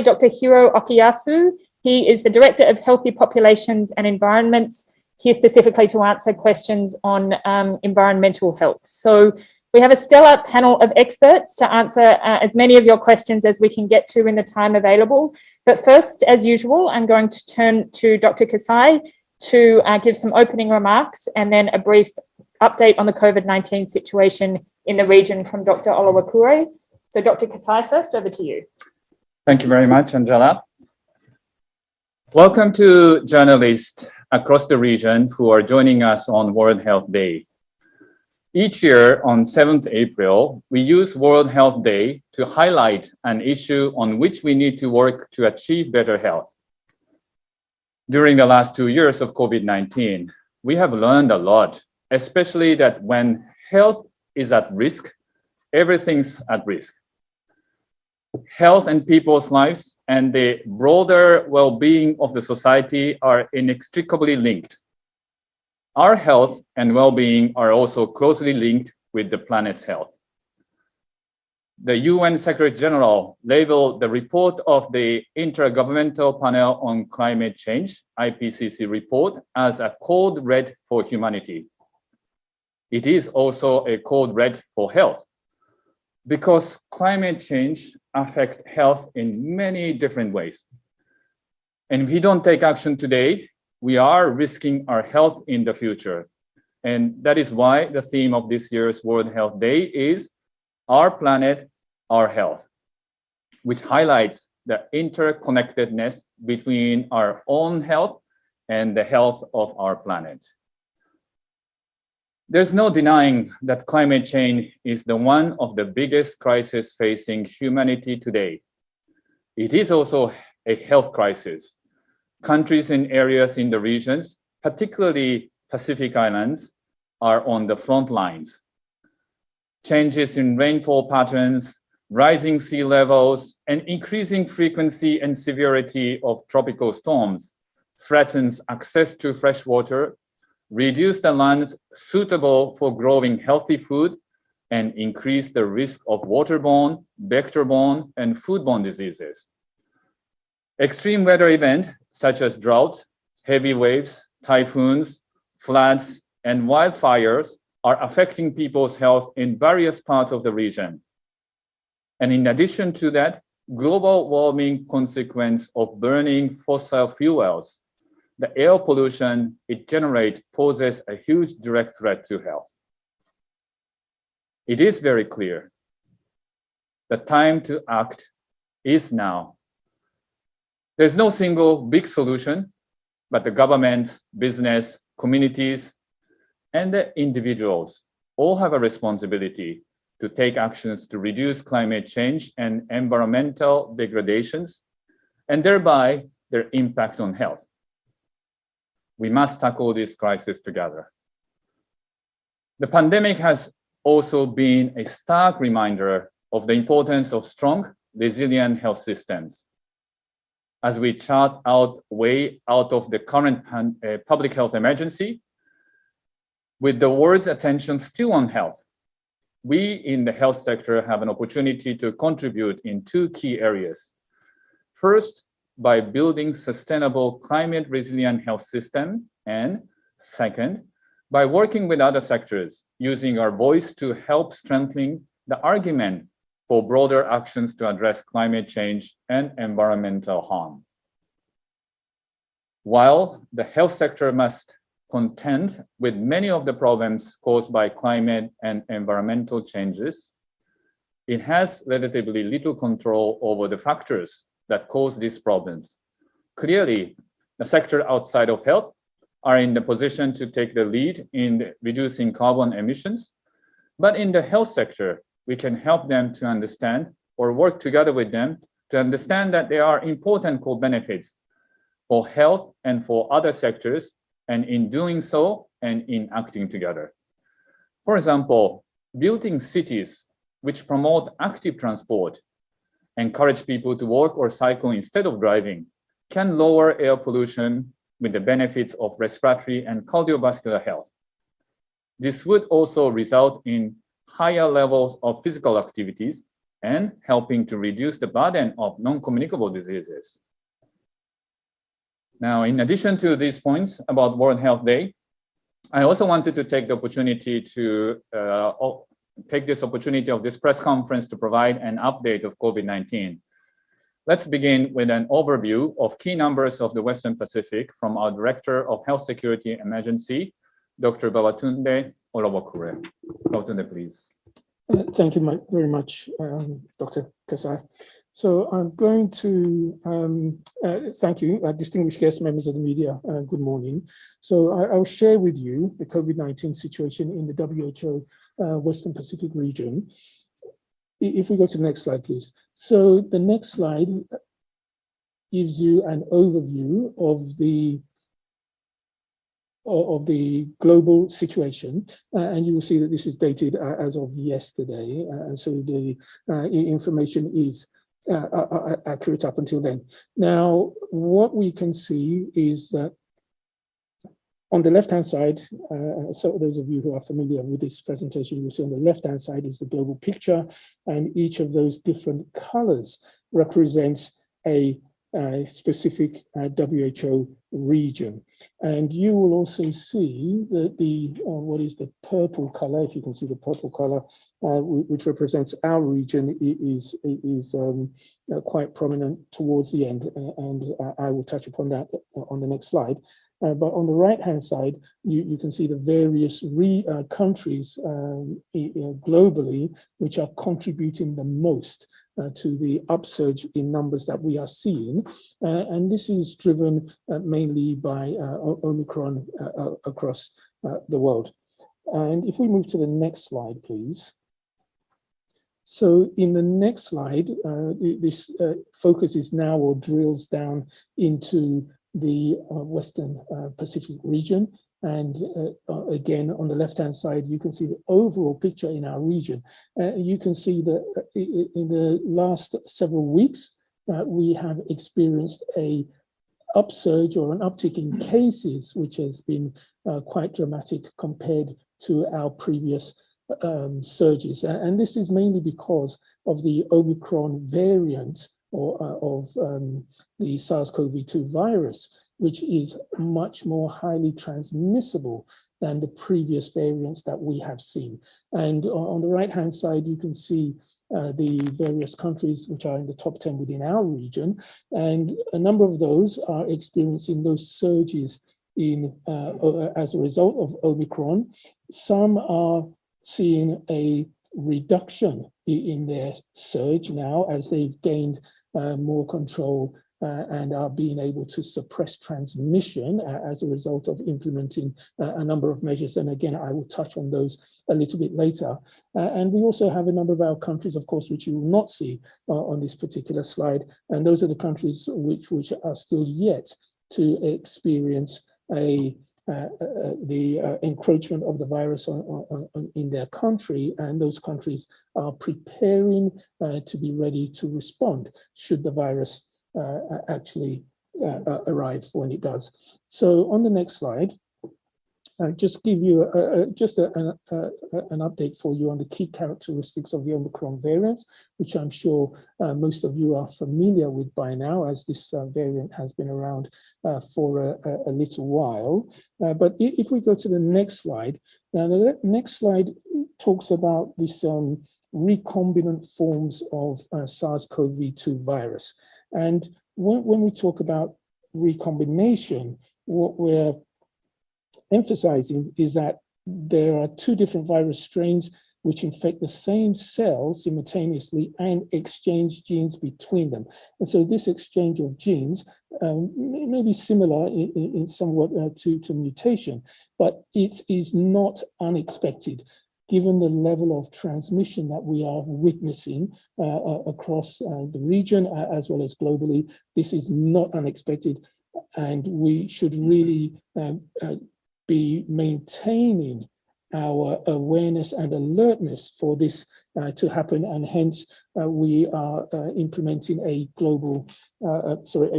Dr. Hiro Okuyasu. He is the Director of Healthy Populations and Environments, here specifically to answer questions on environmental health. So we have a stellar panel of experts to answer as many of your questions as we can get to in the time available. But first, as usual, I'm going to turn to Dr. Kasai to give some opening remarks and then a brief update on the COVID-19 situation in the region from Dr. Olawakure. So Dr. Kasai, first, over to you. Thank you very much, Angela. Welcome to journalists across the region who are joining us on World Health Day. Each year on 7th April, we use World Health Day to highlight an issue on which we need to work to achieve better health. During the last 2 years of COVID-19, we have learned a lot, especially that when health is at risk, everything's at risk. Health and people's lives and the broader well-being of the society are inextricably linked. Our health and well-being are also closely linked with the planet's health. The UN Secretary General labeled the report of the Intergovernmental Panel on Climate Change, IPCC report, as a code red for humanity. It is also a code red for health, because climate change affects health in many different ways. And if we don't take action today, we are risking our health in the future. And that is why the theme of this year's World Health Day is Our Planet, Our Health, which highlights the interconnectedness between our own health and the health of our planet. There's no denying that climate change is one of the biggest crises facing humanity today. It is also a health crisis. Countries and areas in the regions, particularly Pacific Islands, are on the front lines. Changes in rainfall patterns, rising sea levels, and increasing frequency and severity of tropical storms threatens access to fresh water, reduce the lands suitable for growing healthy food, and increase the risk of waterborne, vector-borne, and foodborne diseases. Extreme weather events such as drought, heavy waves, typhoons, floods, and wildfires are affecting people's health in various parts of the region. And in addition to that, global warming consequence of burning fossil fuels, the air pollution it generates poses a huge direct threat to health. It is very clear. The time to act is now. There's no single big solution, but the government, business, communities, and the individuals all have a responsibility to take actions to reduce climate change and environmental degradations, and thereby their impact on health. We must tackle this crisis together. The pandemic has also been a stark reminder of the importance of strong, resilient health systems. As we chart out way out of the current public health emergency, with the world's attention still on health, we in the health sector have an opportunity to contribute in two key areas. First, by building sustainable climate resilient health system, and second, by working with other sectors, using our voice to help strengthen the argument for broader actions to address climate change and environmental harm. While the health sector must contend with many of the problems caused by climate and environmental changes, it has relatively little control over the factors that cause these problems. Clearly, the sector outside of health are in the position to take the lead in reducing carbon emissions, but in the health sector, we can help them to understand or work together with them to understand that there are important co-benefits for health and for other sectors, and in doing so and in acting together. For example, building cities which promote active transport, encourage people to walk or cycle instead of driving, can lower air pollution with the benefits of respiratory and cardiovascular health. This would also result in higher levels of physical activities and helping to reduce the burden of non-communicable diseases. Now, in addition to these points about World Health Day, I also wanted to take the opportunity to take this opportunity of this press conference to provide an update of COVID-19. Let's begin with an overview of key numbers of the Western Pacific from our Director of Health Security Emergency, Dr. Babatunde Olobokure. Babatunde, please. Thank you very much, Dr. Kasai. So I'm going to thank you, distinguished guests, members of the media, good morning. So I'll share with you the COVID-19 situation in the WHO Western Pacific region. If we go to the next slide, please. So the next slide gives you an overview of the global situation, and you will see that this is dated as of yesterday, and so the information is accurate up until then. Now, what we can see is that on the left-hand side, so those of you who are familiar with this presentation, you will see on the left-hand side is the global picture, and each of those different colors represents a specific WHO region. And you will also see that what is the purple color, if you can see the purple color, which represents our region, is quite prominent towards the end, and I will touch upon that on the next slide. But on the right-hand side, you can see the various countries globally which are contributing the most to the upsurge in numbers that we are seeing. And this is driven mainly by Omicron across the world. And if we move to the next slide, please. So in the next slide, this focuses now or drills down into the Western Pacific region. And again, on the left-hand side, you can see the overall picture in our region. You can see that in the last several weeks, we have experienced a upsurge or an uptick in cases, which has been quite dramatic compared to our previous surges. And this is mainly because of the Omicron variant of the SARS-CoV-2 virus, which is much more highly transmissible than the previous variants that we have seen. And on the right-hand side, you can see the various countries which are in the top 10 within our region. And a number of those are experiencing those surges as a result of Omicron. Some are seeing a reduction in their surge now as they've gained more control and are being able to suppress transmission as a result of implementing a number of measures. And again, I will touch on those a little bit later. And we also have a number of our countries, of course, which you will not see on this particular slide. And those are the countries which are still yet to experience the encroachment of the virus in their country, and those countries are preparing to be ready to respond should the virus actually arrive when it does. So on the next slide, just give you an update for you on the key characteristics of the Omicron variant, which I'm sure most of you are familiar with by now, as this variant has been around for a little while. But if we go to the next slide, now the next slide talks about this recombinant forms of SARS-CoV-2 virus. And when we talk about recombination, what we're emphasizing is that there are two different virus strains which infect the same cell simultaneously and exchange genes between them. And so this exchange of genes may be similar in somewhat to mutation, but it is not unexpected given the level of transmission that we are witnessing across the region as well as globally. This is not unexpected, and we should really be maintaining our awareness and alertness for this to happen, and hence we are implementing a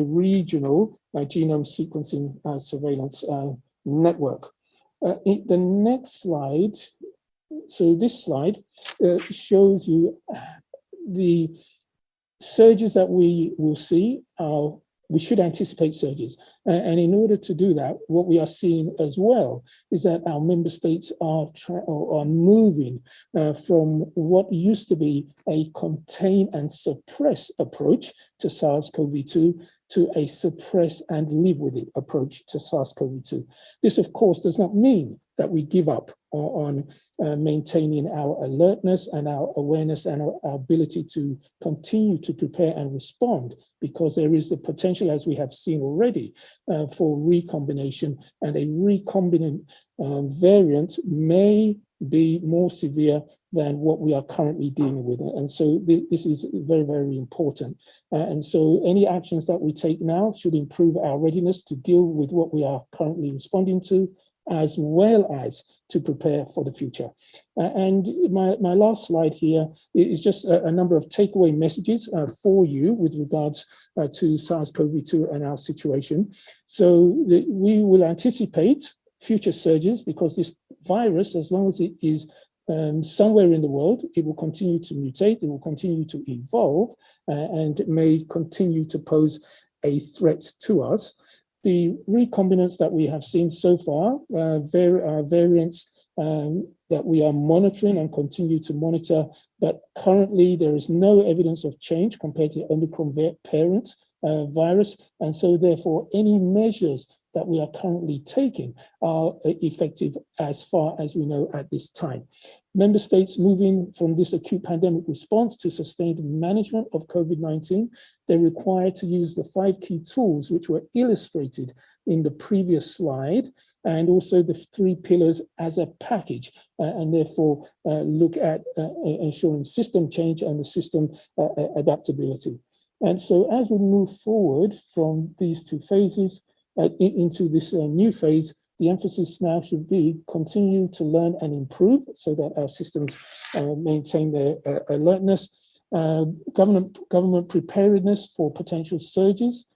regional genome sequencing surveillance network. The next slide, so this slide shows you the surges that we will see are, we should anticipate surges. And in order to do that, what we are seeing as well is that our member states are moving from what used to be a contain and suppress approach to SARS-CoV-2 to a suppress and live with it approach to SARS-CoV-2. This, of course, does not mean that we give up on maintaining our alertness and our awareness and our ability to continue to prepare and respond, because there is the potential, as we have seen already, for recombination, and a recombinant variant may be more severe than what we are currently dealing with. And so this is very, very important. And so any actions that we take now should improve our readiness to deal with what we are currently responding to, as well as to prepare for the future. And my last slide here is just a number of takeaway messages for you with regards to SARS-CoV-2 and our situation. So we will anticipate future surges, because this virus, as long as it is somewhere in the world, it will continue to mutate, it will continue to evolve, and may continue to pose a threat to us. The recombinants that we have seen so far, variants that we are monitoring and continue to monitor, but currently there is no evidence of change compared to Omicron parent virus, and so therefore any measures that we are currently taking are effective as far as we know at this time. Member states moving from this acute pandemic response to sustained management of COVID-19, they're required to use the 5 key tools which were illustrated in the previous slide, and also the 3 pillars as a package, and therefore look at ensuring system change and the system adaptability. And so as we move forward from these 2 phases into this new phase, the emphasis now should be continue to learn and improve so that our systems maintain their alertness, government preparedness for potential surges,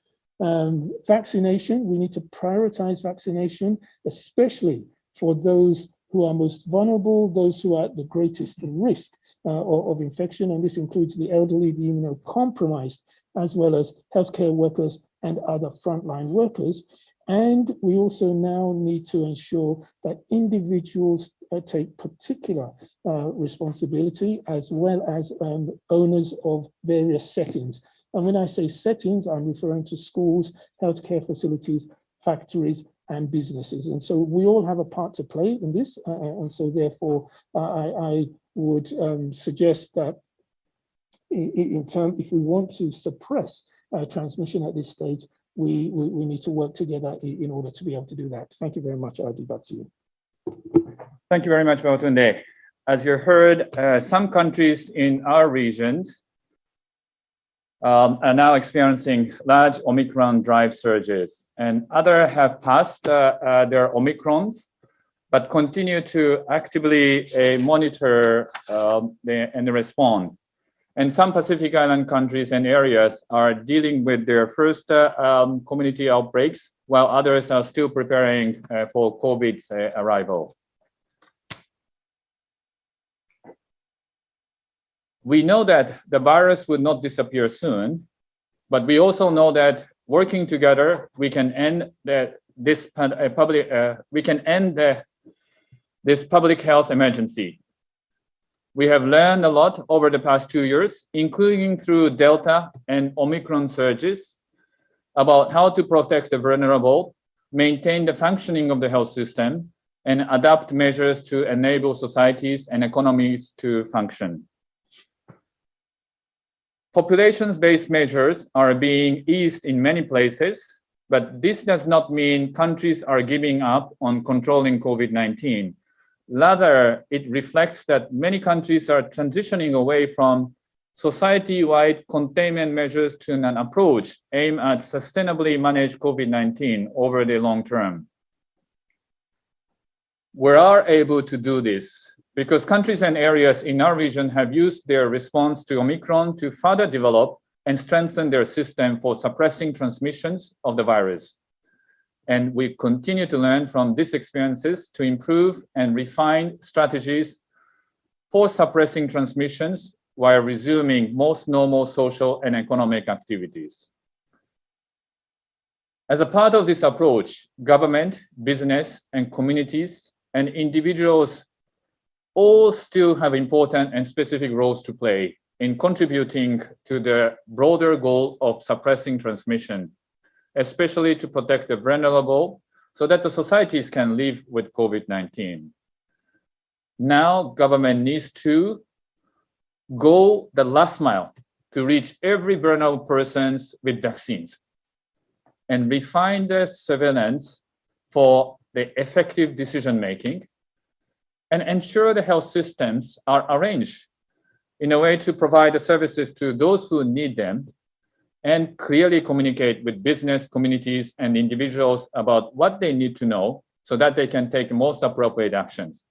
vaccination. We need to prioritize vaccination, especially for those who are most vulnerable, those who are at the greatest risk of infection, and this includes the elderly, the immunocompromised, as well as healthcare workers and other frontline workers. And we also now need to ensure that individuals take particular responsibility, as well as owners of various settings. And when I say settings, I'm referring to schools, healthcare facilities, factories, and businesses. And so we all have a part to play in this. And so therefore, I would suggest that if we want to suppress transmission at this stage, we need to work together in order to be able to do that. Thank you very much. Adi, back to you. Thank you very much, Babatunde. As you heard, some countries in our regions are now experiencing large Omicron drive surges, and others have passed their Omicrons, but continue to actively monitor and respond. And some Pacific Island countries and areas are dealing with their first community outbreaks, while others are still preparing for COVID's arrival. We know that the virus will not disappear soon, but we also know that working together, we can end this public health emergency. We have learned a lot over the past 2 years, including through Delta and Omicron surges, about how to protect the vulnerable, maintain the functioning of the health system, and adapt measures to enable societies and economies to function. Population-based measures are being eased in many places, but this does not mean countries are giving up on controlling COVID-19. Rather, it reflects that many countries are transitioning away from society-wide containment measures to an approach aimed at sustainably manage COVID-19 over the long term. We are able to do this because countries and areas in our region have used their response to Omicron to further develop and strengthen their system for suppressing transmissions of the virus. And we continue to learn from these experiences to improve and refine strategies for suppressing transmissions while resuming most normal social and economic activities. As a part of this approach, government, business, and communities and individuals all still have important and specific roles to play in contributing to the broader goal of suppressing transmission, especially to protect the vulnerable so that the societies can live with COVID-19. Now, government needs to go the last mile to reach every vulnerable persons with vaccines and refine the surveillance for the effective decision-making and ensure the health systems are arranged in a way to provide the services to those who need them and clearly communicate with business communities and individuals about what they need to know so that they can take the most appropriate actions.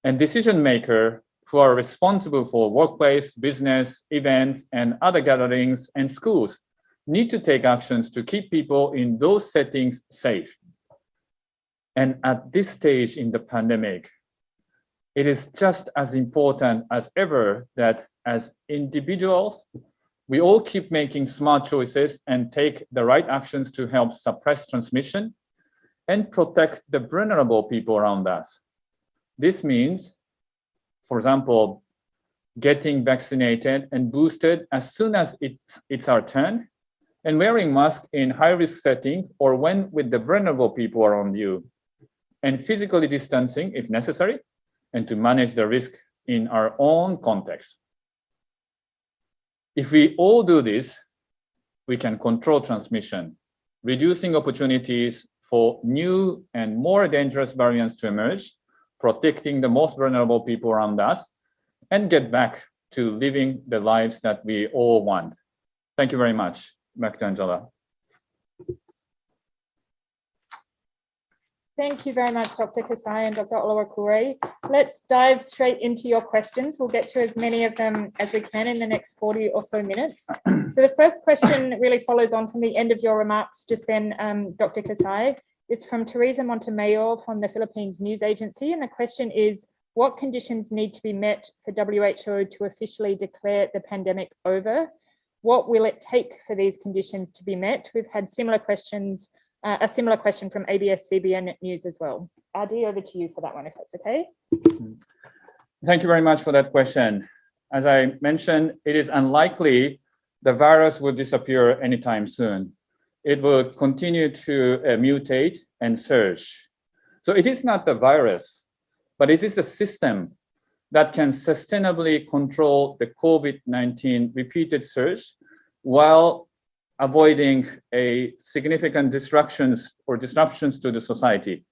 And decision makers who are responsible for workplace, business, events, and other gatherings and schools need to take actions to keep people in those settings safe. And at this stage in the pandemic, it is just as important as ever that as individuals, we all keep making smart choices and take the right actions to help suppress transmission and protect the vulnerable people around us. This means, for example, getting vaccinated and boosted as soon as it's our turn, and wearing masks in high-risk settings or when with the vulnerable people around you, and physically distancing if necessary, and to manage the risk in our own context. If we all do this, we can control transmission, reducing opportunities for new and more dangerous variants to emerge, protecting the most vulnerable people around us, and get back to living the lives that we all want. Thank you very much. Back to Angela. Thank you very much, Dr. Kasai and Dr. Olawakure. Let's dive straight into your questions. We'll get to as many of them as we can in the next 40 or so minutes. So the first question really follows on from the end of your remarks just then, Dr. Kasai. It's from Teresa Montemayor from the Philippines News Agency. And the question is, what conditions need to be met for WHO to officially declare the pandemic over? What will it take for these conditions to be met? We've had similar questions, a similar question from ABS-CBN News as well. Adi, over to you for that one, if that's okay. Thank you very much for that question. As I mentioned, it is unlikely the virus will disappear anytime soon. It will continue to mutate and surge. So it is not the virus, but it is a system that can sustainably control the COVID-19 repeated surge while avoiding a significant disruptions to the society.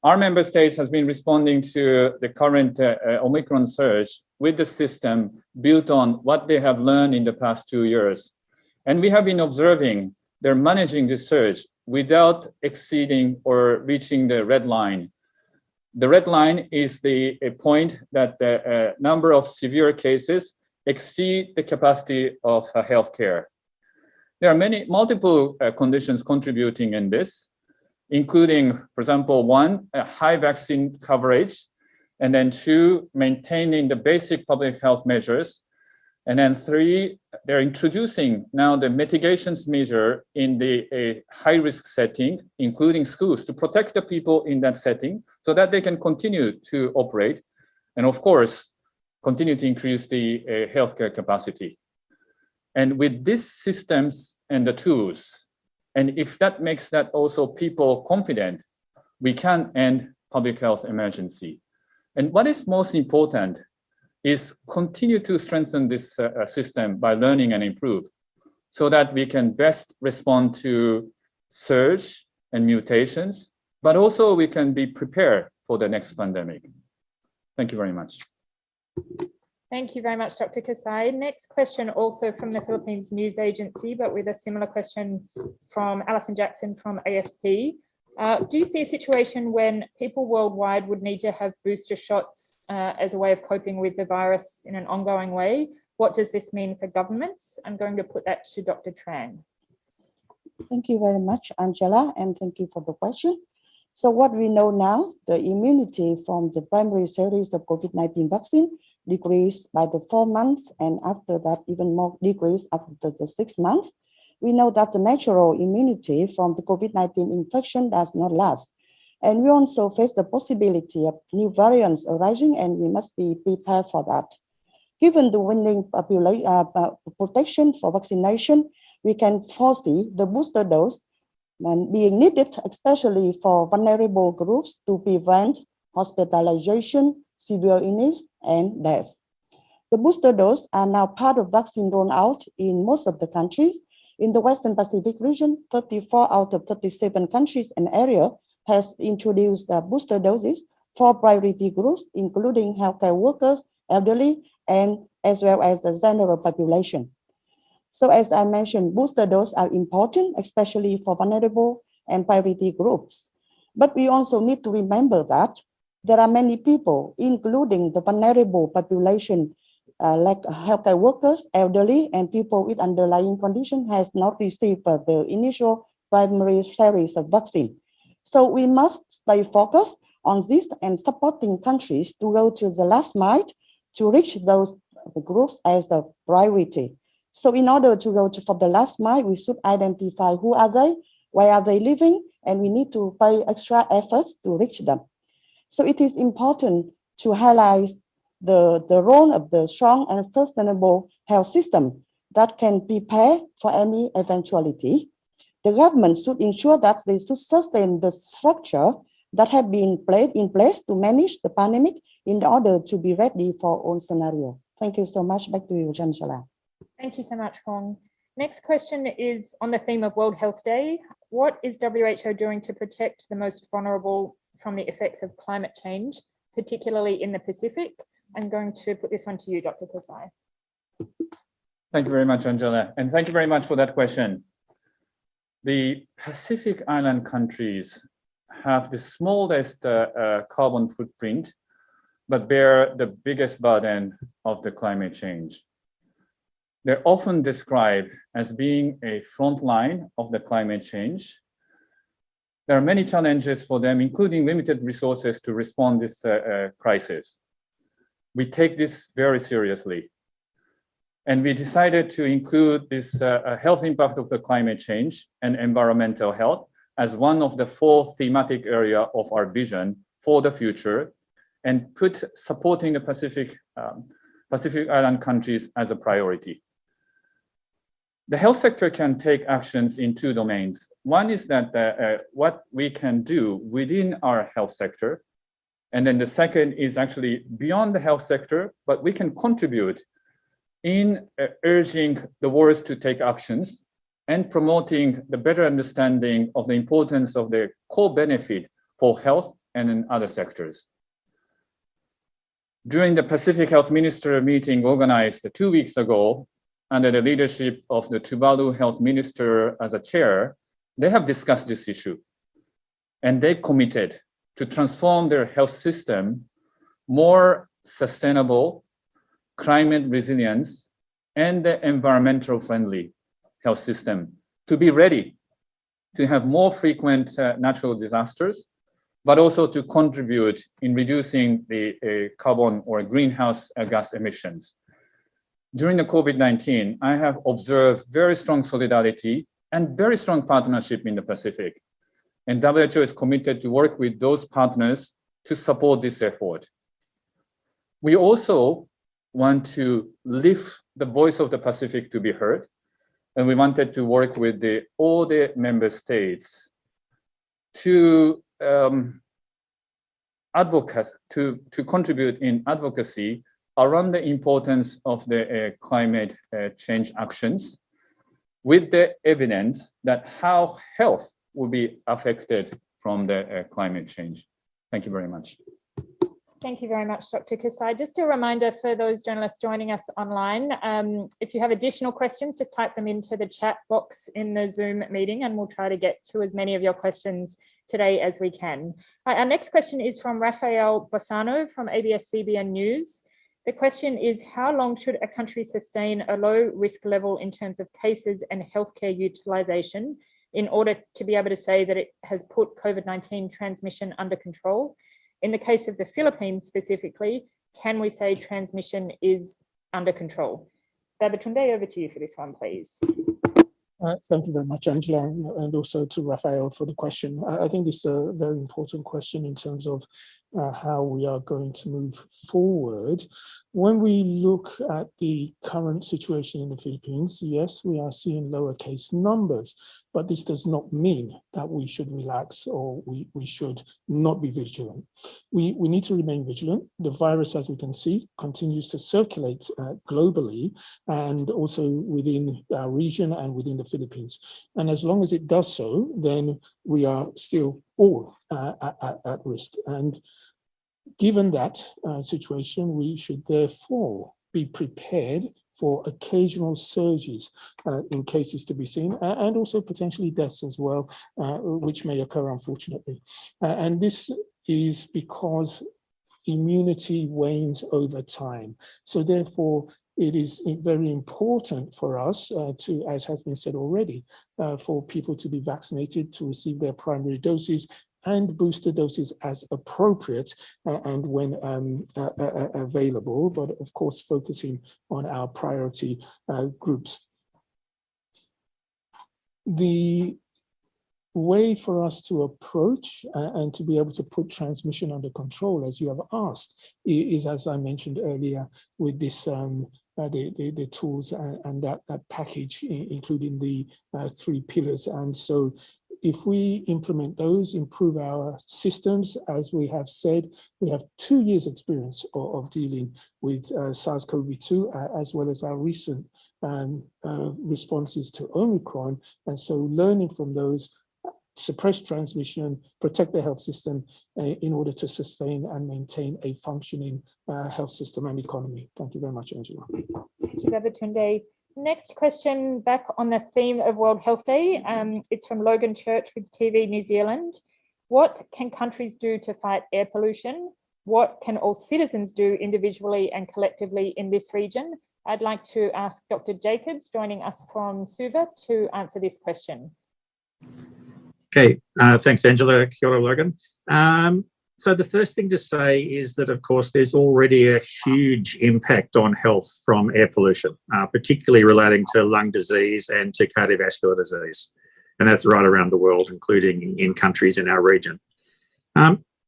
Our member states has been responding to the current Omicron surge with the system built on what they have learned in the past 2 years. And we have been observing they're managing the surge without exceeding or reaching the red line. The red line is a point that the number of severe cases exceed the capacity of healthcare. There are multiple conditions contributing in this, including, for example, one, a high vaccine coverage, and then two, maintaining the basic public health measures, and then three, they're introducing now the mitigations measure in the high-risk setting, including schools, to protect the people in that setting so that they can continue to operate, and of course, continue to increase the healthcare capacity. And with these systems and the tools, and if that makes that also people confident, we can end public health emergency. And what is most important is continue to strengthen this system by learning and improve so that we can best respond to surge and mutations, but also we can be prepared for the next pandemic. Thank you very much. Thank you very much, Dr. Kasai. Next question also from the Philippines News Agency, but with a similar question from Alison Jackson from AFP. Do you see a situation when people worldwide would need to have booster shots as a way of coping with the virus in an ongoing way? What does this mean for governments? I'm going to put that to Dr. Tran. Thank you very much, Angela, and thank you for the question. So what we know now, the immunity from the primary series of COVID-19 vaccine decreased by the 4 months, and after that, even more decreased after the 6 months. We know that the natural immunity from the COVID-19 infection does not last. And we also face the possibility of new variants arising, and we must be prepared for that. Given the waning protection for vaccination, we can foresee the booster dose being needed, especially for vulnerable groups, to prevent hospitalization, severe illness, and death. The booster dose are now part of vaccine rollout in most of the countries. In the Western Pacific region, 34 out of 37 countries and areas has introduced booster doses for priority groups, including healthcare workers, elderly, and as well as the general population. So as I mentioned, booster doses are important, especially for vulnerable and priority groups. But we also need to remember that there are many people, including the vulnerable population, like healthcare workers, elderly, and people with underlying condition has not received the initial primary series of vaccine. So we must stay focused on this and supporting countries to go to the last mile to reach those groups as the priority. So in order to go for the last mile, we should identify who are they, where are they living, and we need to pay extra efforts to reach them. So it is important to highlight the role of the strong and sustainable health system that can prepare for any eventuality. The government should ensure that they should sustain the structure that have been in place to manage the pandemic in order to be ready for all scenario. Thank you so much. Back to you, Jamshala. Thank you so much, Hong. Next question is on the theme of World Health Day. What is WHO doing to protect the most vulnerable from the effects of climate change, particularly in the Pacific? I'm going to put this one to you, Dr. Kasai. Thank you very much, Angela. And thank you very much for that question. The Pacific Island countries have the smallest carbon footprint, but bear the biggest burden of the climate change. They're often described as being a front line of the climate change. There are many challenges for them, including limited resources to respond to this crisis. We take this very seriously. And we decided to include this health impact of the climate change and environmental health as one of the 4 thematic areas of our vision for the future, and put supporting the Pacific Island countries as a priority. The health sector can take actions in 2 domains. One is that what we can do within our health sector. And then the second is actually beyond the health sector, but we can contribute in urging the world to take actions and promoting the better understanding of the importance of the core benefit for health and in other sectors. During the Pacific Health Minister meeting organized 2 weeks ago, under the leadership of the Tuvalu Health Minister as a chair, they have discussed this issue. And they committed to transform their health system more sustainable, climate resilience, and environmental friendly health system to be ready to have more frequent natural disasters, but also to contribute in reducing the carbon or greenhouse gas emissions. During the COVID-19, I have observed very strong solidarity and very strong partnership in the Pacific. And WHO is committed to work with those partners to support this effort. We also want to lift the voice of the Pacific to be heard. And we wanted to work with all the member states to contribute in advocacy around the importance of the climate change actions, with the evidence that how health will be affected from the climate change. Thank you very much. Thank you very much, Dr. Kasai. Just a reminder for those journalists joining us online, if you have additional questions, just type them into the chat box in the Zoom meeting and we'll try to get to as many of your questions today as we can. Our next question is from Rafael Bossano from ABS-CBN News. The question is, how long should a country sustain a low risk level in terms of cases and healthcare utilization in order to be able to say that it has put COVID-19 transmission under control? In the case of the Philippines specifically, can we say transmission is under control? Babatunde, over to you for this one, please. Thank you very much, Angela, and also to Raphael for the question. I think this is a very important question in terms of how we are going to move forward. When we look at the current situation in the Philippines, yes, we are seeing lower case numbers, but this does not mean that we should relax or we should not be vigilant. We need to remain vigilant. The virus, as we can see, continues to circulate globally and also within our region and within the Philippines. And as long as it does so, then we are still all at risk. And given that situation, we should therefore be prepared for occasional surges in cases to be seen, and also potentially deaths as well, which may occur, unfortunately. And this is because immunity wanes over time. So therefore, it is very important for us to, as has been said already, for people to be vaccinated, to receive their primary doses and booster doses as appropriate and when available, but of course focusing on our priority groups. The way for us to approach and to be able to put transmission under control, as you have asked, is, as I mentioned earlier, with this the tools and that package, including the 3 pillars. And so if we implement those, improve our systems, as we have said, we have 2 years experience of dealing with SARS-CoV-2, as well as our recent responses to Omicron. And so learning from those, suppress transmission, protect the health system in order to sustain and maintain a functioning health system and economy. Thank you very much, Angela. Thank you, Babatunde. Next question, back on the theme of World Health Day. It's from Logan Church with TV New Zealand. What can countries do to fight air pollution? What can all citizens do individually and collectively in this region? I'd like to ask Dr. Jacobs, joining us from Suva, to answer this question. Okay, thanks, Angela. Kia ora, Logan. So the first thing to say is that, of course, there's already a huge impact on health from air pollution, particularly relating to lung disease and to cardiovascular disease. And that's right around the world, including in countries in our region.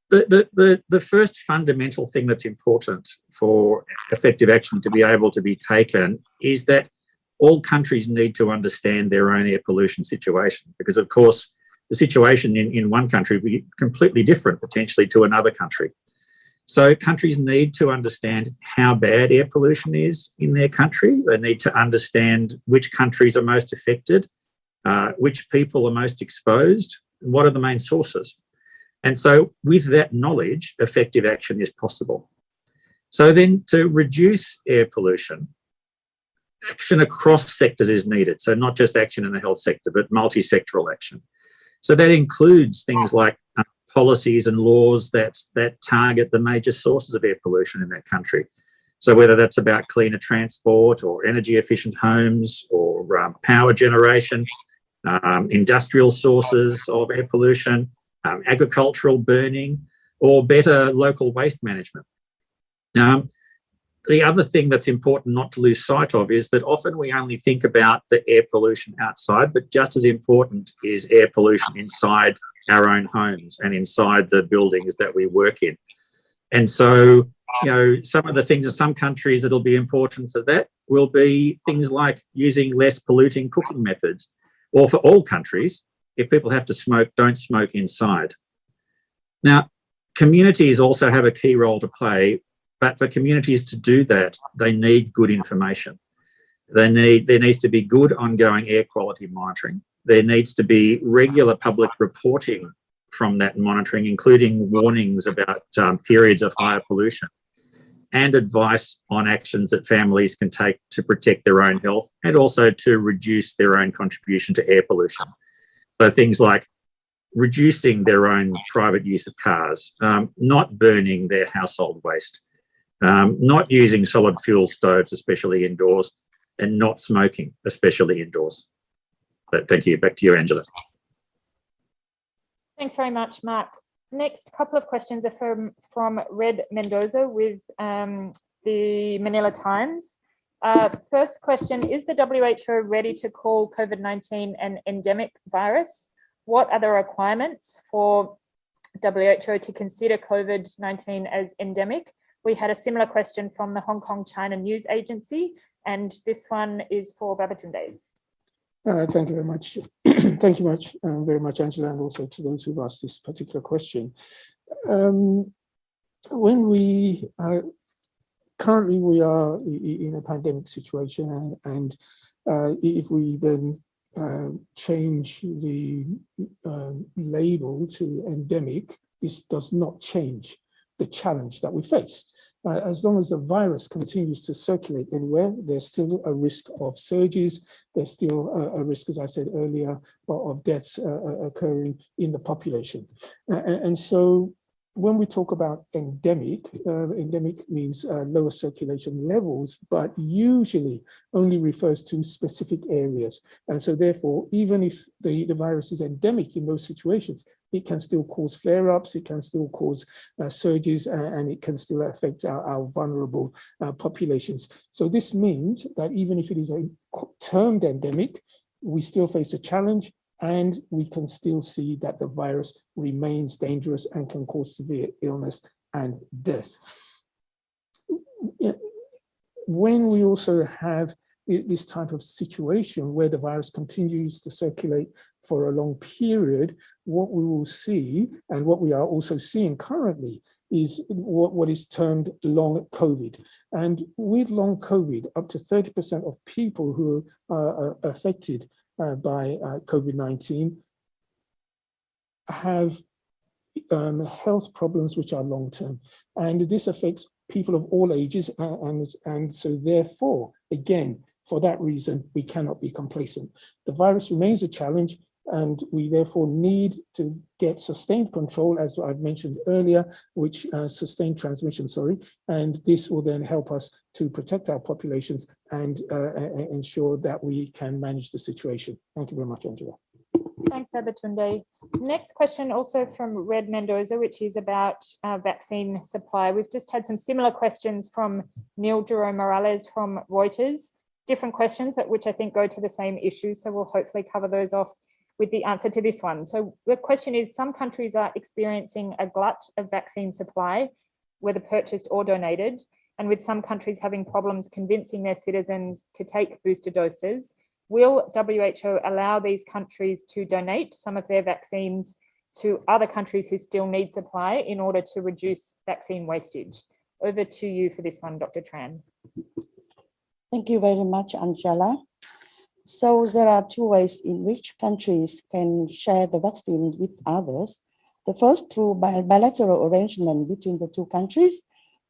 The first fundamental thing that's important for effective action to be able to be taken is that all countries need to understand their own air pollution situation, because, of course, the situation in one country will be completely different potentially to another country. So countries need to understand how bad air pollution is in their country. They need to understand which countries are most affected, which people are most exposed, and what are the main sources. And so with that knowledge, effective action is possible. So then to reduce air pollution, action across sectors is needed. So not just action in the health sector, but multi-sectoral action. So that includes things like policies and laws that target the major sources of air pollution in that country. So whether that's about cleaner transport or energy efficient homes or power generation, industrial sources of air pollution, agricultural burning, or better local waste management. The other thing that's important not to lose sight of is that often we only think about the air pollution outside, but just as important is air pollution inside our own homes and inside the buildings that we work in. And so, you know, some of the things in some countries that'll be important for that will be things like using less polluting cooking methods, or for all countries, if people have to smoke, don't smoke inside. Now, communities also have a key role to play. But for communities to do that, they need good information. There needs to be good ongoing air quality monitoring. There needs to be regular public reporting from that monitoring, including warnings about periods of higher pollution, and advice on actions that families can take to protect their own health and also to reduce their own contribution to air pollution. So things like reducing their own private use of cars, not burning their household waste, not using solid fuel stoves, especially indoors, and not smoking, especially indoors. So thank you. Back to you, Angela. Thanks very much, Mark. Next couple of questions are from Red Mendoza with the Manila Times. First question, is the WHO ready to call COVID-19 an endemic virus? What are the requirements for WHO to consider COVID-19 as endemic? We had a similar question from the Hong Kong China News Agency, and this one is for Babatunde. Thank you very much. Thank you very much, Angela, and also to those who've asked this particular question. When we currently we are in a pandemic situation, and if we then change the label to endemic, this does not change the challenge that we face. As long as the virus continues to circulate anywhere, there's still a risk of surges. There's still a risk, as I said earlier, of deaths occurring in the population. And so when we talk about endemic, endemic means lower circulation levels, but usually only refers to specific areas. And so therefore, even if the virus is endemic in those situations, it can still cause flare-ups, it can still cause surges, and it can still affect our vulnerable populations. So this means that even if it is a termed endemic, we still face a challenge, and we can still see that the virus remains dangerous and can cause severe illness and death. When we also have this type of situation where the virus continues to circulate for a long period, what we will see, and what we are also seeing currently, is what is termed long COVID. And with long COVID, up to 30% of people who are affected by COVID-19 have health problems which are long-term. And this affects people of all ages. And so therefore, again, for that reason, we cannot be complacent. The virus remains a challenge, and we therefore need to get sustained control, as I've mentioned earlier, which sustained transmission, and this will then help us to protect our populations and ensure that we can manage the situation. Thank you very much, Angela. Thanks, Babatunde. Next question also from Red Mendoza, which is about vaccine supply. We've just had some similar questions from Neil Jerome Morales from Reuters. Different questions, but which I think go to the same issue. So we'll hopefully cover those off with the answer to this one. So the question is, some countries are experiencing a glut of vaccine supply, whether purchased or donated, and with some countries having problems convincing their citizens to take booster doses. Will WHO allow these countries to donate some of their vaccines to other countries who still need supply in order to reduce vaccine wastage? Over to you for this one, Dr. Tran. Thank you very much, Angela. So there are two ways in which countries can share the vaccine with others. The first, through bilateral arrangement between the two countries.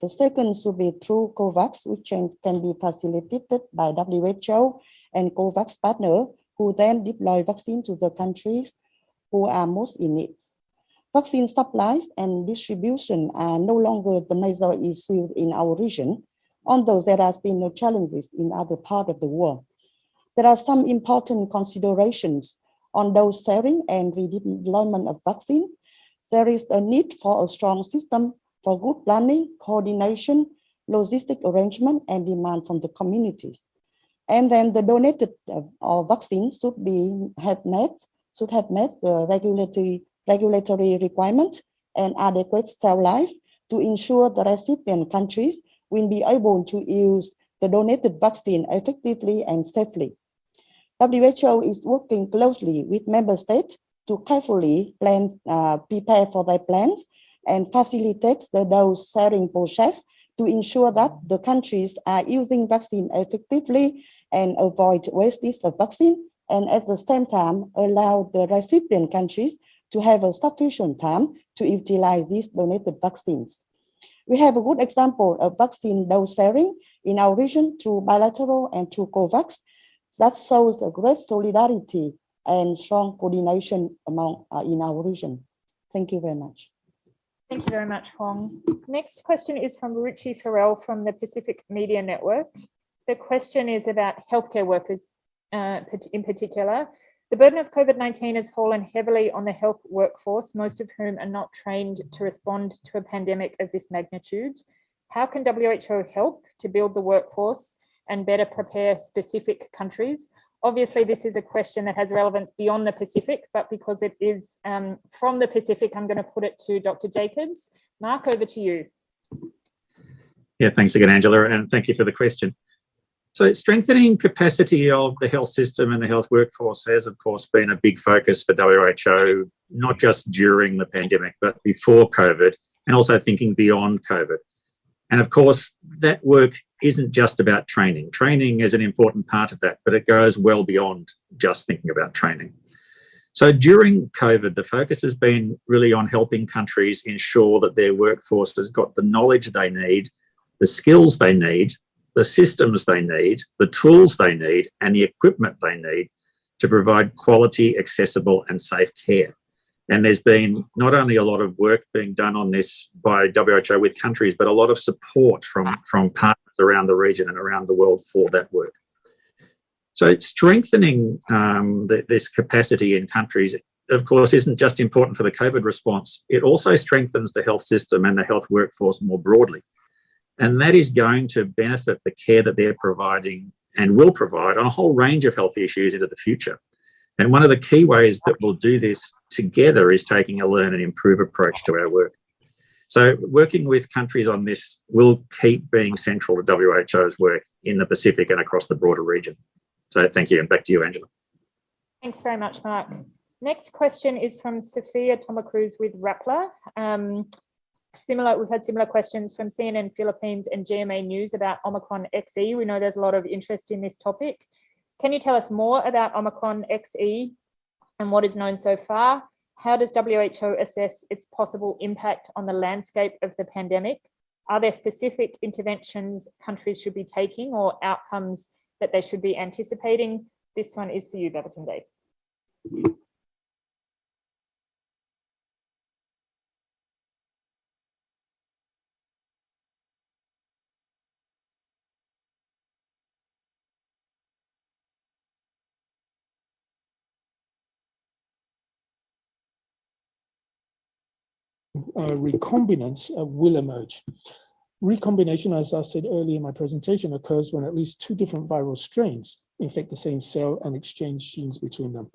The second should be through Kovacs, which can be facilitated by WHO and Kovacs partner, who then deploy vaccine to the countries who are most in need. Vaccine supplies and distribution are no longer the major issue in our region, although there are still no challenges in other parts of the world. There are some important considerations on dose sharing and redeployment of vaccine. There is a need for a strong system for good planning, coordination, logistic arrangement, and demand from the communities. And then the donated vaccines should have met the regulatory requirements and adequate shelf life to ensure the recipient countries will be able to use the donated vaccine effectively and safely. WHO is working closely with member states to carefully prepare for their plans and facilitates the dose sharing process to ensure that the countries are using vaccine effectively and avoid wastage of vaccine, and at the same time allow the recipient countries to have a sufficient time to utilize these donated vaccines. We have a good example of vaccine dose sharing in our region through bilateral and through Kovacs that shows a great solidarity and strong coordination among in our region. Thank you very much. Thank you very much, Hong. Next question is from Richie Farrell from the Pacific Media Network. The question is about healthcare workers in particular. The burden of COVID-19 has fallen heavily on the health workforce, most of whom are not trained to respond to a pandemic of this magnitude. How can WHO help to build the workforce and better prepare specific countries? Obviously, this is a question that has relevance beyond the Pacific, but because it is from the Pacific, I'm going to put it to Dr. Jacobs. Mark, over to you. Yeah, thanks again, Angela, and thank you for the question. So strengthening capacity of the health system and the health workforce has, of course, been a big focus for WHO, not just during the pandemic, but before COVID, and also thinking beyond COVID. And of course, that work isn't just about training. Training is an important part of that, but it goes well beyond just thinking about training. So during COVID, the focus has been really on helping countries ensure that their workforce has got the knowledge they need, the skills they need, the systems they need, the tools they need, and the equipment they need to provide quality, accessible, and safe care. And there's been not only a lot of work being done on this by WHO with countries, but a lot of support from partners around the region and around the world for that work. So strengthening this capacity in countries, of course, isn't just important for the COVID response. It also strengthens the health system and the health workforce more broadly. And that is going to benefit the care that they're providing and will provide on a whole range of health issues into the future. And one of the key ways that we'll do this together is taking a learn and improve approach to our work. So working with countries on this will keep being central to WHO's work in the Pacific and across the broader region. So thank you, and back to you, Angela. Thanks very much, Mark. Next question is from Sophia Tomacruz with Rappler. We've had similar questions from CNN Philippines and GMA News about Omicron XE. We know there's a lot of interest in this topic. Can you tell us more about Omicron XE and what is known so far? How does WHO assess its possible impact on the landscape of the pandemic? Are there specific interventions countries should be taking or outcomes that they should be anticipating? This one is for you, Babatunde. Recombinants will emerge. Recombination, as I said earlier in my presentation, occurs when at least two different viral strains infect the same cell and exchange genes between them.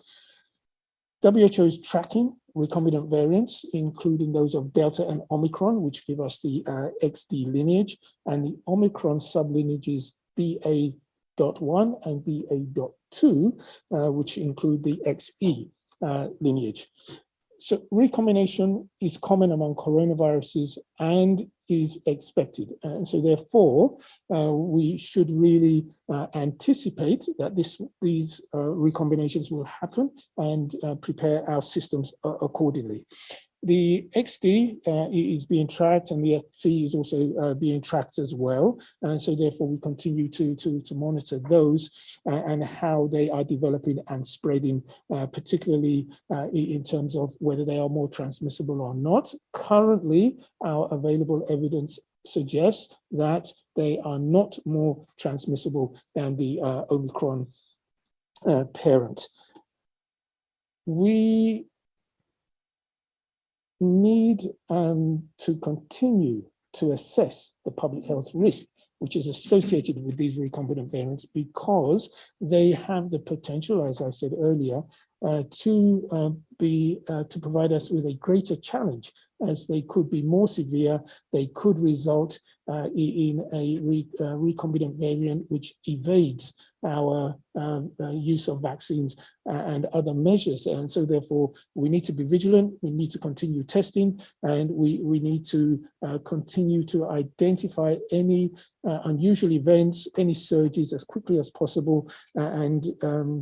WHO is tracking recombinant variants, including those of Delta and Omicron, which give us the XD lineage, and the Omicron sublineages BA.1 and BA.2, which include the XE lineage. So recombination is common among coronaviruses and is expected. And so therefore, we should really anticipate that these recombinations will happen and prepare our systems accordingly. The XD is being tracked, and the XC is also being tracked as well. And so therefore we continue to monitor those and how they are developing and spreading, particularly in terms of whether they are more transmissible or not. Currently, our available evidence suggests that they are not more transmissible than the Omicron parent. We need to continue to assess the public health risk which is associated with these recombinant variants, because they have the potential, as I said earlier, to provide us with a greater challenge, as they could be more severe. They could result in a recombinant variant which evades our use of vaccines and other measures. And so therefore, we need to be vigilant, we need to continue testing, and we need to continue to identify any unusual events, any surges as quickly as possible, and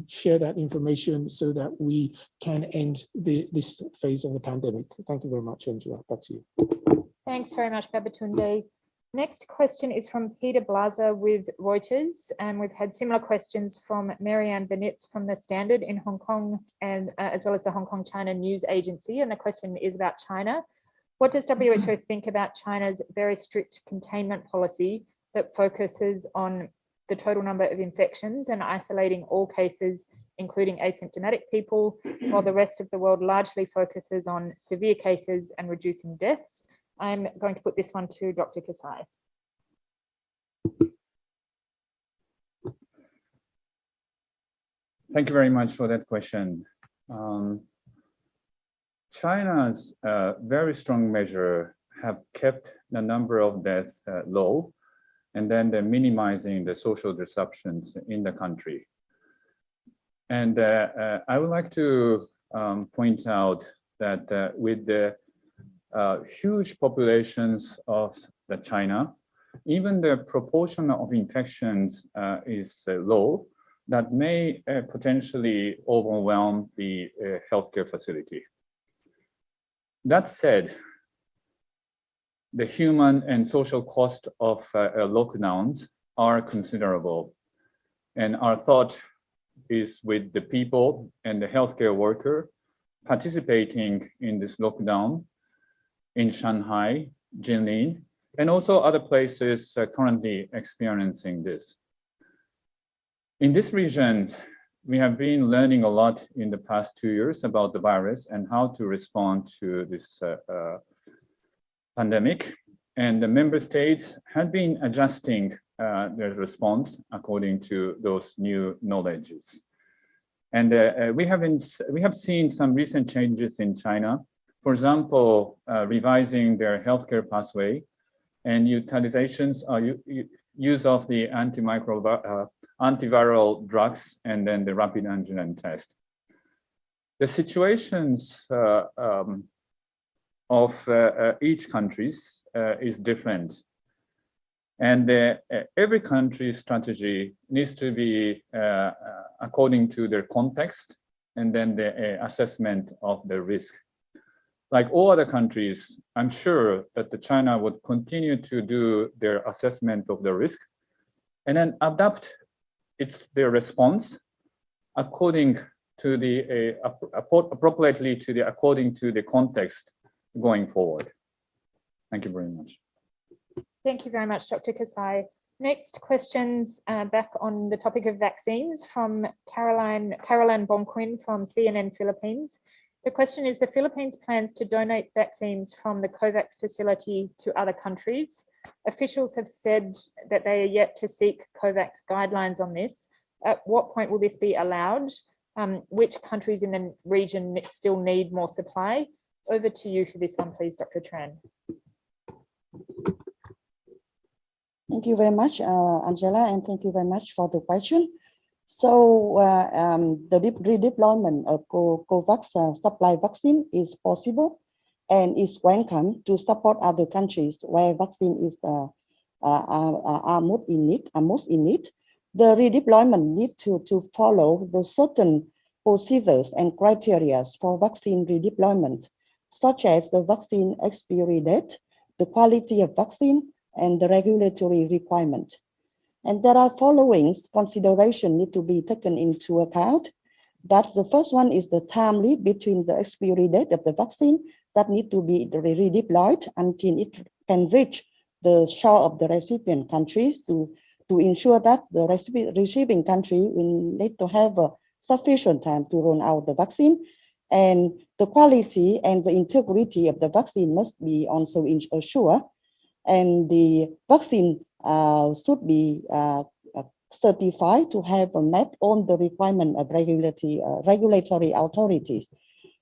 share that information so that we can end this phase of the pandemic. Thank you very much, Angela. Back to you. Thanks very much, Babatunde. Next question is from Peter Blaser with Reuters, and we've had similar questions from Marianne Benitz from The Standard in Hong Kong, and as well as the Hong Kong China News Agency. And the question is about China. What does WHO think about China's very strict containment policy that focuses on the total number of infections and isolating all cases including asymptomatic people, while the rest of the world largely focuses on severe cases and reducing deaths? I'm going to put this one to Dr. Kasai. Thank you very much for that question. China's very strong measure have kept the number of deaths low, and then they're minimizing the social disruptions in the country. And I would like to point out that with the huge populations of the China, even the proportion of infections is low, that may potentially overwhelm the healthcare facility. That said, the human and social cost of lockdowns are considerable. And our thought is with the people and the healthcare worker participating in this lockdown in Shanghai, Jilin, and also other places currently experiencing this. In this region, we have been learning a lot in the past 2 years about the virus and how to respond to this pandemic. And the member states have been adjusting their response according to those new knowledges. And we have seen some recent changes in China. For example, revising their healthcare pathway and utilizations or use of the antiviral drugs and then the rapid antigen test. The situations of each country is different. And every country's strategy needs to be according to their context and then the assessment of the risk. Like all other countries, I'm sure that China would continue to do their assessment of the risk and then adapt their response according to the appropriately to the according to the context going forward. Thank you very much. Thank you very much, Dr. Kasai. Next questions back on the topic of vaccines from Caroline Bonquin from CNN Philippines. The question is, the Philippines plans to donate vaccines from the Kovacs facility to other countries. Officials have said that they are yet to seek Kovacs guidelines on this. At what point will this be allowed? Which countries in the region still need more supply? Over to you for this one, please, Dr. Tran. Thank you very much, Angela, and thank you very much for the question. So the redeployment of Kovacs supply vaccine is possible and is welcome to support other countries where vaccine is are most in need. The redeployment need to follow the certain procedures and criteria for vaccine redeployment, such as the vaccine expiry date, the quality of vaccine, and the regulatory requirement. And there are following considerations need to be taken into account. That the first one is the time lead between the expiry date of the vaccine that need to be redeployed until it can reach the shore of the recipient countries to ensure that the receiving country will need to have sufficient time to roll out the vaccine. And the quality and the integrity of the vaccine must be also ensured. And the vaccine should be certified to have met all the requirement of regulatory authorities.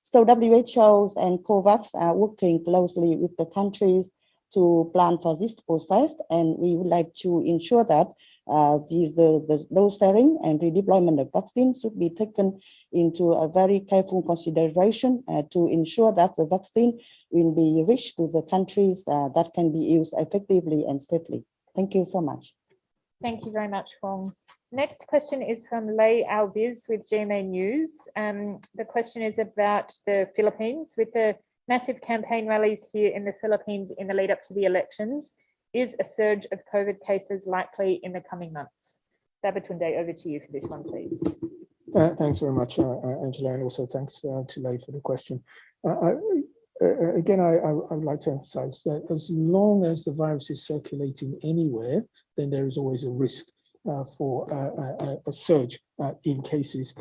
So WHO and Kovacs are working closely with the countries to plan for this process, and we would like to ensure that the dose sharing and redeployment of vaccines should be taken into a very careful consideration to ensure that the vaccine will be reached to the countries that can be used effectively and safely. Thank you so much. Thank you very much, Wong. Next question is from Lei Alviz with GMA News. The question is about the Philippines. With the massive campaign rallies here in the Philippines in the lead up to the elections, is a surge of COVID cases likely in the coming months? Babatunde, over to you for this one, please. Thanks very much, Angela, and also thanks to Lei for the question. Again, I would like to emphasize that as long as the virus is circulating anywhere, then there is always a risk for a surge in cases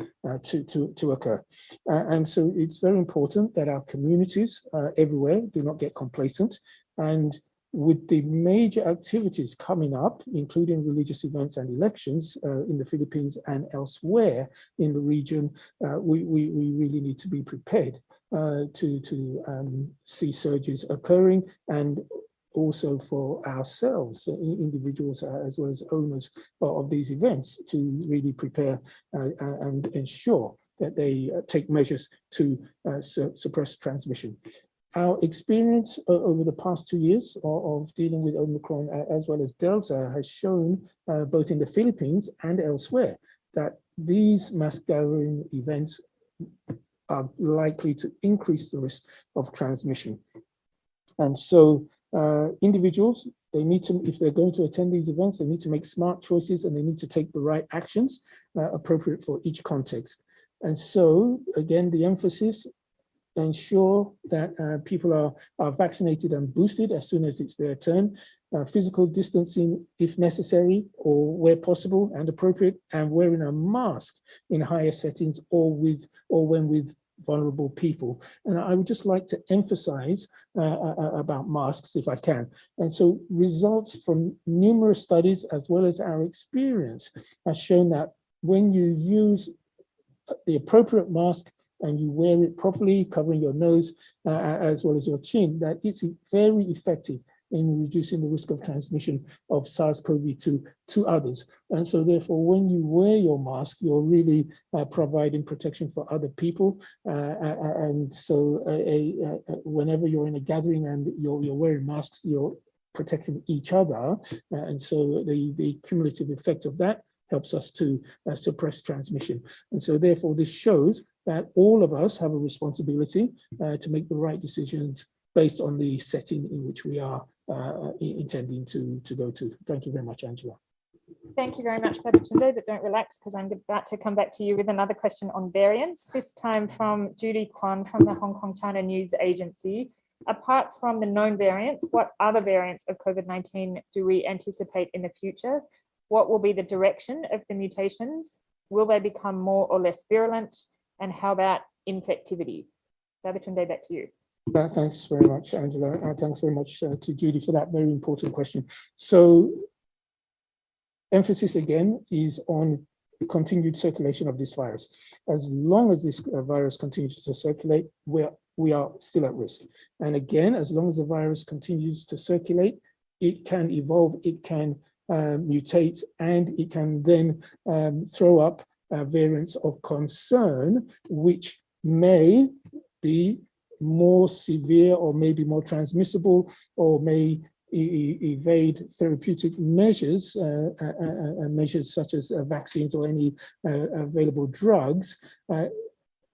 to occur. And so it's very important that our communities everywhere do not get complacent. And with the major activities coming up, including religious events and elections in the Philippines and elsewhere in the region, we really need to be prepared to see surges occurring, and also for ourselves, individuals as well as owners of these events, to really prepare and ensure that they take measures to suppress transmission. Our experience over the past 2 years of dealing with Omicron as well as Delta has shown, both in the Philippines and elsewhere, that these mass gathering events are likely to increase the risk of transmission. And so individuals, they need to, if they're going to attend these events, they need to make smart choices, and they need to take the right actions appropriate for each context. And so, again, the emphasis: ensure that people are vaccinated and boosted as soon as it's their turn, physical distancing if necessary or where possible and appropriate, and wearing a mask in higher settings or when with vulnerable people. And I would just like to emphasize about masks if I can. And so results from numerous studies as well as our experience has shown that when you use the appropriate mask and you wear it properly, covering your nose as well as your chin, that it's very effective in reducing the risk of transmission of SARS-CoV-2 to others. And so therefore, when you wear your mask, you're really providing protection for other people. And so whenever you're in a gathering and you're wearing masks, you're protecting each other. And so the cumulative effect of that helps us to suppress transmission. And so therefore, this shows that all of us have a responsibility to make the right decisions based on the setting in which we are intending to go to. Thank you very much, Angela. Thank you very much, Babatunde, but don't relax, because I'm about to come back to you with another question on variants, this time from Judy Kwan from the Hong Kong China News Agency. Apart from the known variants, what other variants of COVID-19 do we anticipate in the future? What will be the direction of the mutations? Will they become more or less virulent? And how about infectivity? Babatunde, back to you. Thanks very much, Angela. Thanks very much to Judy for that very important question. So emphasis again is on continued circulation of this virus. As long as this virus continues to circulate, we are still at risk. And again, as long as the virus continues to circulate, it can evolve, it can mutate, and it can then throw up variants of concern, which may be more severe or maybe more transmissible, or may evade therapeutic measures, measures such as vaccines or any available drugs.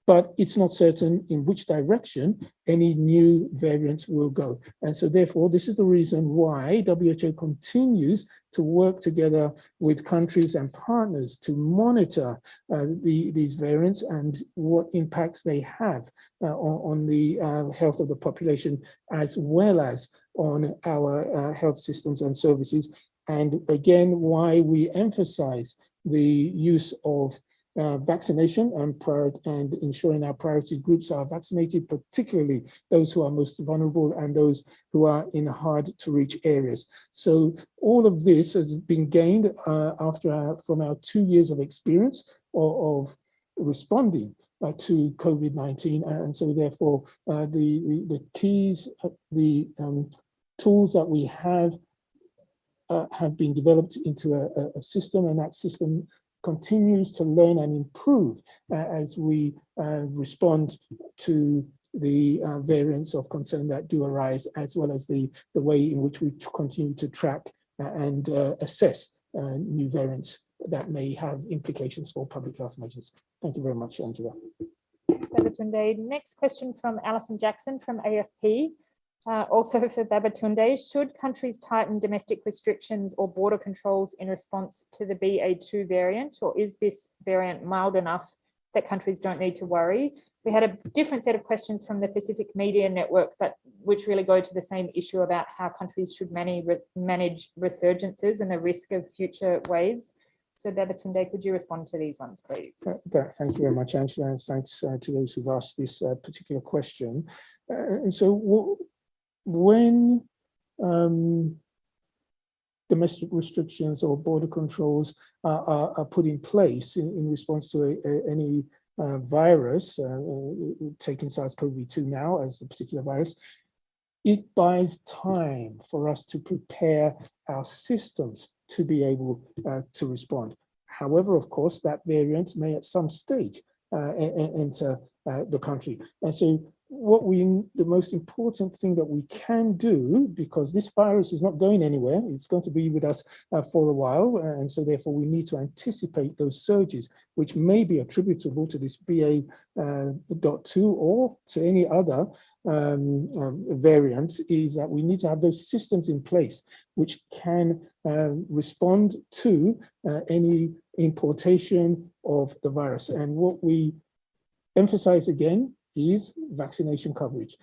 But it's not certain in which direction any new variants will go. And so therefore, this is the reason why WHO continues to work together with countries and partners to monitor these variants and what impacts they have on the health of the population, as well as on our health systems and services. And again, why we emphasize the use of vaccination and ensuring our priority groups are vaccinated, particularly those who are most vulnerable and those who are in hard to reach areas. So all of this has been gained from our 2 years of experience of responding to COVID-19. And so therefore the keys, the tools that we have been developed into a system, and that system continues to learn and improve as we respond to the variants of concern that do arise, as well as the way in which we continue to track and assess new variants that may have implications for public health measures. Thank you very much, Angela. Babatunde. Next question from Alison Jackson from AFP. Also for Babatunde, should countries tighten domestic restrictions or border controls in response to the BA2 variant, or is this variant mild enough that countries don't need to worry? We had a different set of questions from the Pacific Media Network, which really go to the same issue about how countries should manage resurgences and the risk of future waves. So Babatunde, could you respond to these ones, please? Thank you very much, Angela, and thanks to those who've asked this particular question. And so when domestic restrictions or border controls are put in place in response to any virus, taking SARS-CoV-2 now as a particular virus, it buys time for us to prepare our systems to be able to respond. However, of course, that variant may at some stage enter the country. And so the most important thing that we can do, because this virus is not going anywhere, it's going to be with us for a while, and so therefore we need to anticipate those surges, which may be attributable to this BA.2 or to any other variant, is that we need to have those systems in place which can respond to any importation of the virus. And what we emphasize again is vaccination coverage,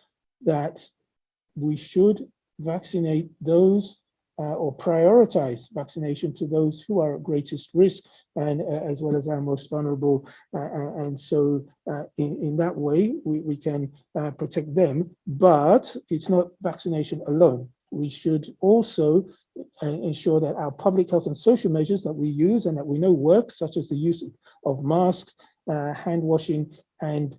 that we should vaccinate those or prioritize vaccination to those who are at greatest risk, and as well as our most vulnerable. And so in that way, we can protect them, but it's not vaccination alone. We should also ensure that our public health and social measures that we use and that we know work, such as the use of masks, hand washing, and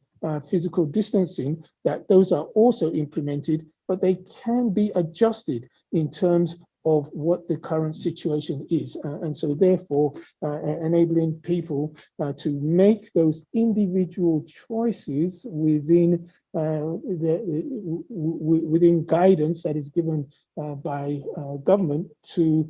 physical distancing, that those are also implemented, but they can be adjusted in terms of what the current situation is. And so therefore, enabling people to make those individual choices within within guidance that is given by government to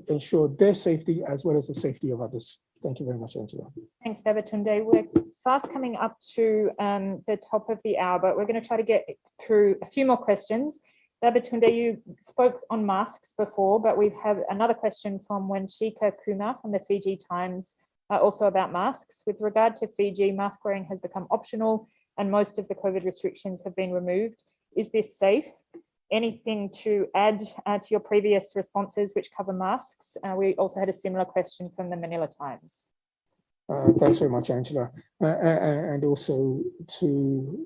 ensure their safety as well as the safety of others. Thank you very much, Angela. Thanks, Babatunde. We're fast coming up to the top of the hour, but we're going to try to get through a few more questions. Babatunde, you spoke on masks before, but we have another question from Wenshika Kumar from the Fiji Times, also about masks. With regard to Fiji, mask wearing has become optional and most of the COVID restrictions have been removed. Is this safe? Anything to add to your previous responses which cover masks? We also had a similar question from the Manila Times. Thanks very much, Angela, and also to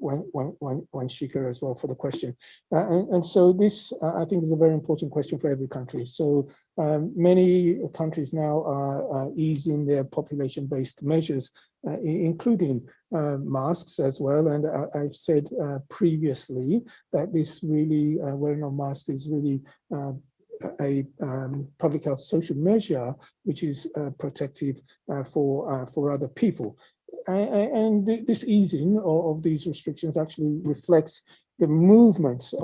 Wenshika as well for the question. And so this, I think, is a very important question for every country. So many countries now are easing their population-based measures, including masks as well. And I've said previously that this really, wearing a mask is really a public health social measure which is protective for other people. And this easing of these restrictions actually reflects the movement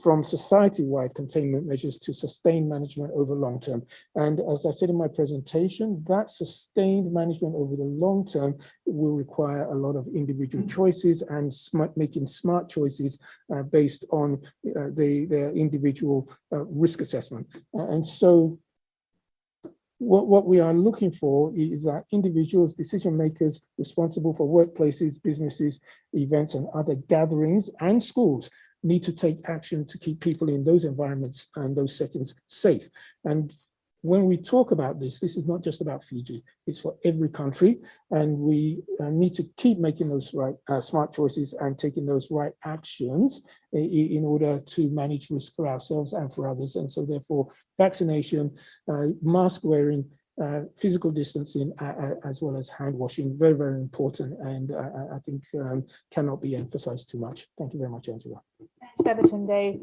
from society-wide containment measures to sustained management over long term. And as I said in my presentation, that sustained management over the long term will require a lot of individual choices and making smart choices based on their individual risk assessment. And so what we are looking for is that individuals, decision makers responsible for workplaces, businesses, events, and other gatherings, and schools need to take action to keep people in those environments and those settings safe. And when we talk about this is not just about Fiji, it's for every country. And we need to keep making those right smart choices and taking those right actions in order to manage risk for ourselves and for others. And so therefore, vaccination, mask wearing, physical distancing, as well as hand washing, very, very important, and I think cannot be emphasized too much. Thank you very much, Angela. Thanks, Babatunde.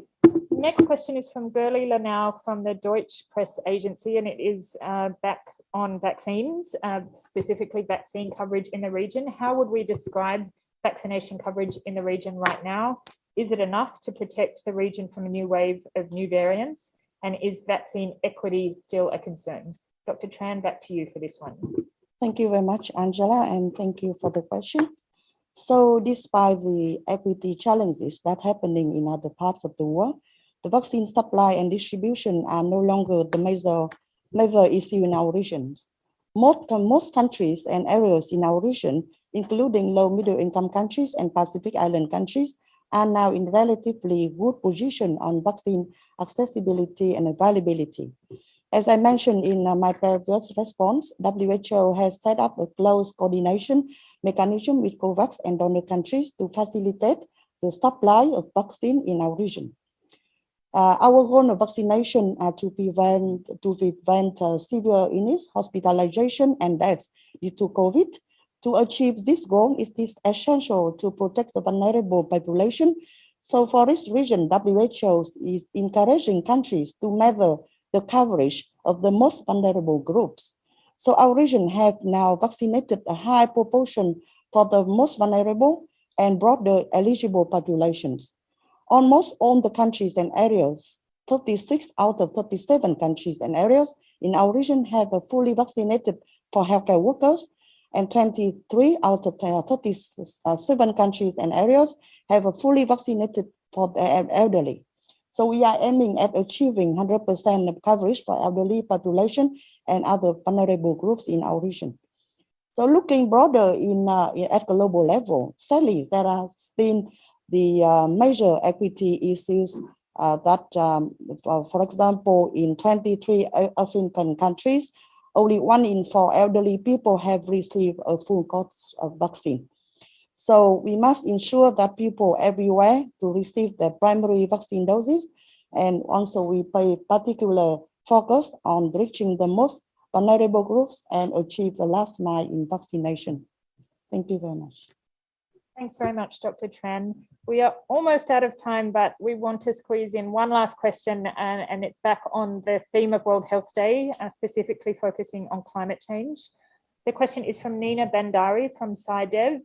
Next question is from Gurley Lanau from the Deutsche Press Agency, and it is back on vaccines, specifically vaccine coverage in the region. How would we describe vaccination coverage in the region right now? Is it enough to protect the region from a new wave of new variants? And is vaccine equity still a concern? Dr. Tran, back to you for this one. Thank you very much, Angela, and thank you for the question. So despite the equity challenges that are happening in other parts of the world, the vaccine supply and distribution are no longer the major issue in our regions. Most countries and areas in our region, including low-middle income countries and Pacific Island countries, are now in relatively good position on vaccine accessibility and availability. As I mentioned in my previous response, WHO has set up a close coordination mechanism with Kovacs and donor countries to facilitate the supply of vaccine in our region. Our goal of vaccination to prevent severe illness, hospitalization, and death due to COVID. To achieve this goal, it is essential to protect the vulnerable population. So for this reason, WHO is encouraging countries to measure the coverage of the most vulnerable groups. So our region have now vaccinated a high proportion for the most vulnerable and broader eligible populations. Almost all the countries and areas, 36 out of 37 countries and areas in our region have a fully vaccinated for healthcare workers, and 23 out of 37 countries and areas have a fully vaccinated for the elderly. So we are aiming at achieving 100% of coverage for elderly population and other vulnerable groups in our region. So looking broader at global level, sadly, there are still the major equity issues that, for example, in 23 African countries, only 1 in 4 elderly people have received a full course of vaccine. So we must ensure that people everywhere to receive their primary vaccine doses. And also we pay particular focus on reaching the most vulnerable groups and achieve the last mile in vaccination. Thank you very much. Thanks very much, Dr. Tran. We are almost out of time, but we want to squeeze in one last question, and it's back on the theme of World Health Day, specifically focusing on climate change. The question is from Nina Bandari from SciDev.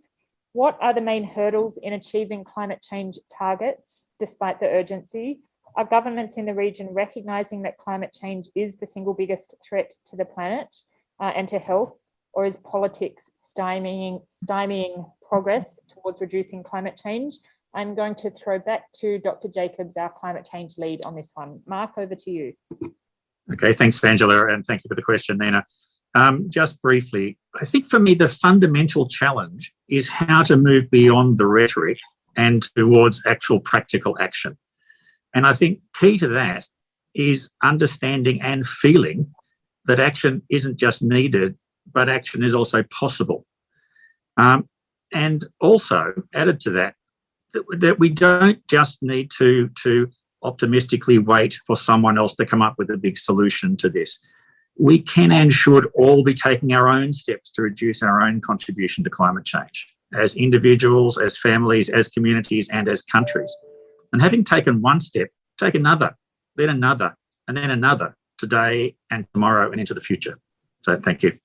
What are the main hurdles in achieving climate change targets, despite the urgency? Are governments in the region recognizing that climate change is the single biggest threat to the planet and to health, or is politics stymieing progress towards reducing climate change? I'm going to throw back to Dr. Jacobs, our climate change lead on this one. Mark, over to you. Okay, thanks, Angela, and thank you for the question, Nina. Just briefly, I think for me, the fundamental challenge is how to move beyond the rhetoric and towards actual practical action. And I think key to that is understanding and feeling that action isn't just needed, but action is also possible. And also added to that, that we don't just need to optimistically wait for someone else to come up with a big solution to this. We can and should all be taking our own steps to reduce our own contribution to climate change as individuals, as families, as communities, and as countries. And having taken one step, take another, then another, and then another today and tomorrow and into the future. So thank you.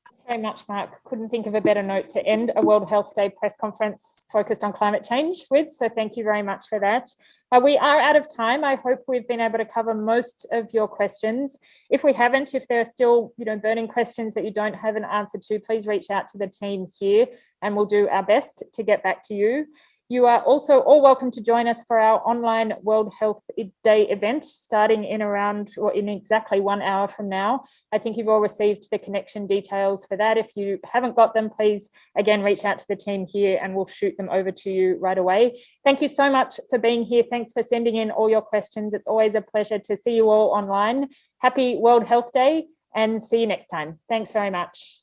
Thanks very much, Mark. Couldn't think of a better note to end a World Health Day press conference focused on climate change with, so thank you very much for that. We are out of time. I hope we've been able to cover most of your questions. If we haven't, if there are still burning questions that you don't have an answer to, please reach out to the team here and we'll do our best to get back to you. You are also all welcome to join us for our online World Health Day event starting in exactly 1 hour from now. I think you've all received the connection details for that. If you haven't got them, please again reach out to the team here and we'll shoot them over to you right away. Thank you so much for being here. Thanks for sending in all your questions. It's always a pleasure to see you all online. Happy World Health Day and see you next time. Thanks very much.